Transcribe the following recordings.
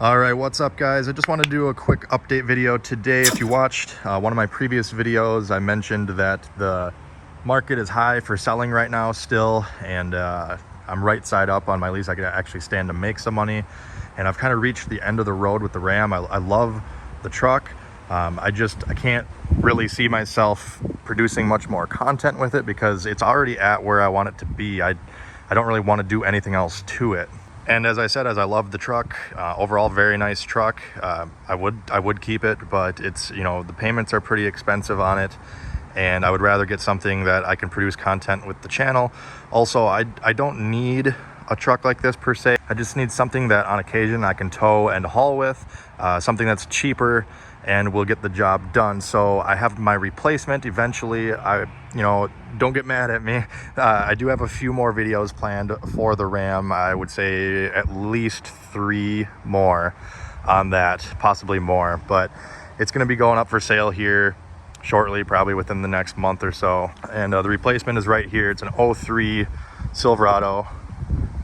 All right, what's up guys? I just want to do a quick update video today. If you watched one of my previous videos, I mentioned that the market is high for selling right now still, and I'm right side up on my lease. I could actually stand to make some money, and I've kind of reached the end of the road with the Ram. I love the truck. I can't really see myself producing much more content with it because it's already at where I want it to be. I don't really want to do anything else to it. And as I said, as I love the truck, overall very nice truck. I would keep it, but it's, you know, the payments are pretty expensive on it, and I would rather get something that I can produce content with the channel. Also, I don't need a truck like this per se. I just need something that on occasion I can tow and haul with, something that's cheaper and will get the job done. So I have my replacement eventually. Don't get mad at me. I do have a few more videos planned for the Ram. I would say at least 3 more on that, possibly more, but it's gonna be going up for sale here shortly, probably within the next month or so. And the replacement is right here. It's an 03 Silverado.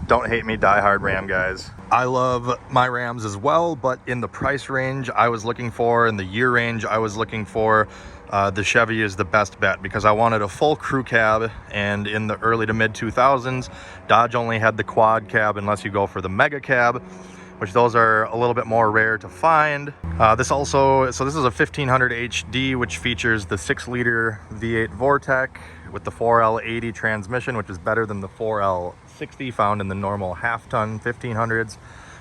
Don't hate me, diehard Ram guys. I love my Rams as well, but in the price range I was looking for, in the year range I was looking for, the Chevy is the best bet because I wanted a full crew cab, and in the early to mid 2000s, Dodge only had the quad cab unless you go for the mega cab, which those are a little bit more rare to find. This is a 1500 HD, which features the 6-liter V8 Vortec with the 4L80 transmission, which is better than the 4L60 found in the normal half-ton 1500s.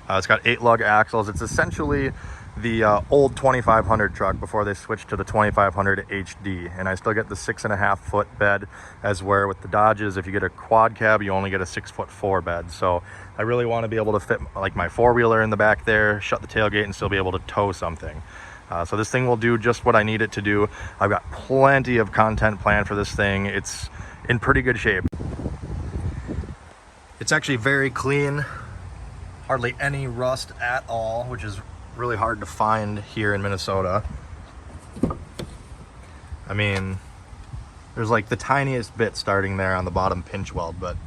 It's got 8-lug axles. It's essentially the old 2500 truck before they switched to the 2500 HD, and I still get the 6.5-foot bed, as where with the Dodges, if you get a quad cab, you only get a 6'4" bed. So I really want to be able to fit like my 4-wheeler in the back there, shut the tailgate, and still be able to tow something. So this thing will do just what I need it to do. I've got plenty of content planned for this thing. It's in pretty good shape. It's actually very clean, hardly any rust at all, which is really hard to find here in Minnesota. I mean, there's like the tiniest bit starting there on the bottom pinch weld, but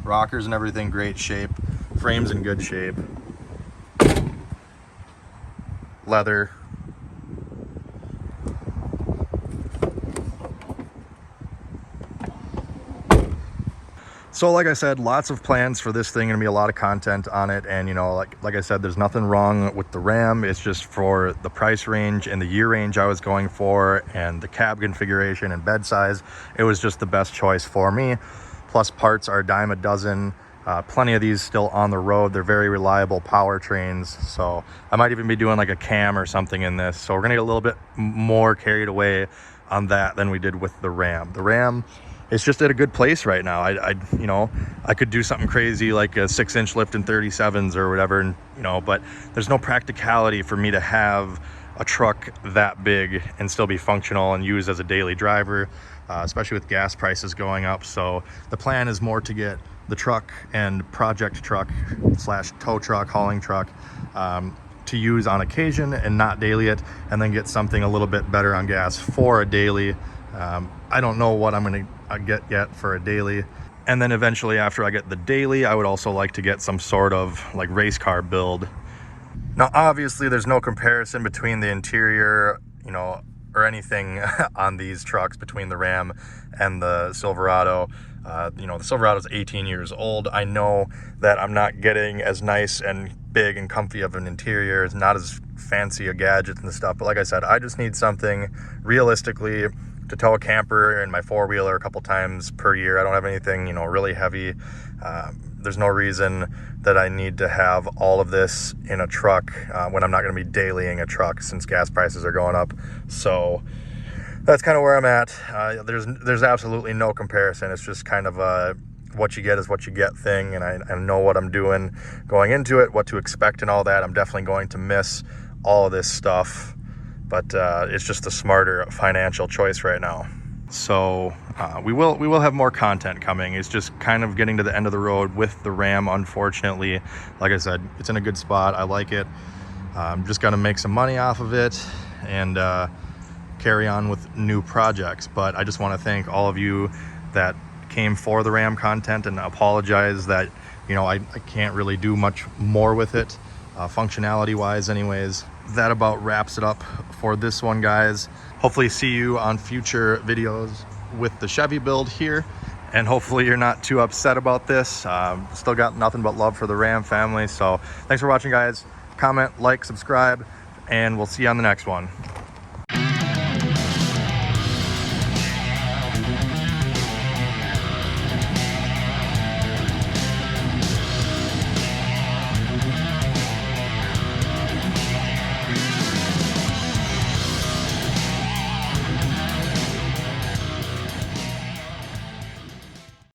rockers and everything great shape, frames in good shape, leather. So like I said, lots of plans for this thing, gonna be a lot of content on it. And you know, like I said, there's nothing wrong with the Ram. It's just for the price range and the year range I was going for, and the cab configuration and bed size, it was just the best choice for me. Plus parts are a dime a dozen. Plenty of these still on the road. They're very reliable powertrains. So I might even be doing like a cam or something in this. So we're gonna get a little bit more carried away on that than we did with the Ram. The Ram, it's just at a good place right now. I could do something crazy like a 6-inch lift in 37s or whatever, and but there's no practicality for me to have a truck that big and still be functional and used as a daily driver, especially with gas prices going up. So the plan is more to get the truck and project truck / tow truck, hauling truck, to use on occasion and not daily it, and then get something a little bit better on gas for a daily. I don't know what I'm gonna get yet for a daily. And then eventually after I get the daily, I would also like to get some sort of like race car build. Now obviously there's no comparison between the interior, or anything on these trucks between the Ram and the Silverado. The Silverado's 18 years old. I know that I'm not getting as nice and big and comfy of an interior. It's not as fancy a gadgets and stuff, but like I said, I just need something realistically to tow a camper and my 4-wheeler a couple times per year. I don't have anything, really heavy. There's no reason that I need to have all of this in a truck when I'm not going to be dailying a truck since gas prices are going up. So that's kind of where I'm at. There's absolutely no comparison. It's just kind of a what you get is what you get thing, and I know what I'm doing going into it, what to expect and all that. I'm definitely going to miss all of this stuff, but it's just a smarter financial choice right now. So we will have more content coming. It's just kind of getting to the end of the road with the Ram, unfortunately. Like I said, it's in a good spot. I like it. I'm just gonna make some money off of it and carry on with new projects. But I just want to thank all of you that came for the Ram content, and apologize that I can't really do much more with it. functionality wise anyways. That about wraps it up for this one, guys. Hopefully see you on future videos with the Chevy build here, and hopefully you're not too upset about this. Still got nothing but love for the Ram family. So thanks for watching, guys. Comment, like, subscribe, and we'll see you on the next one.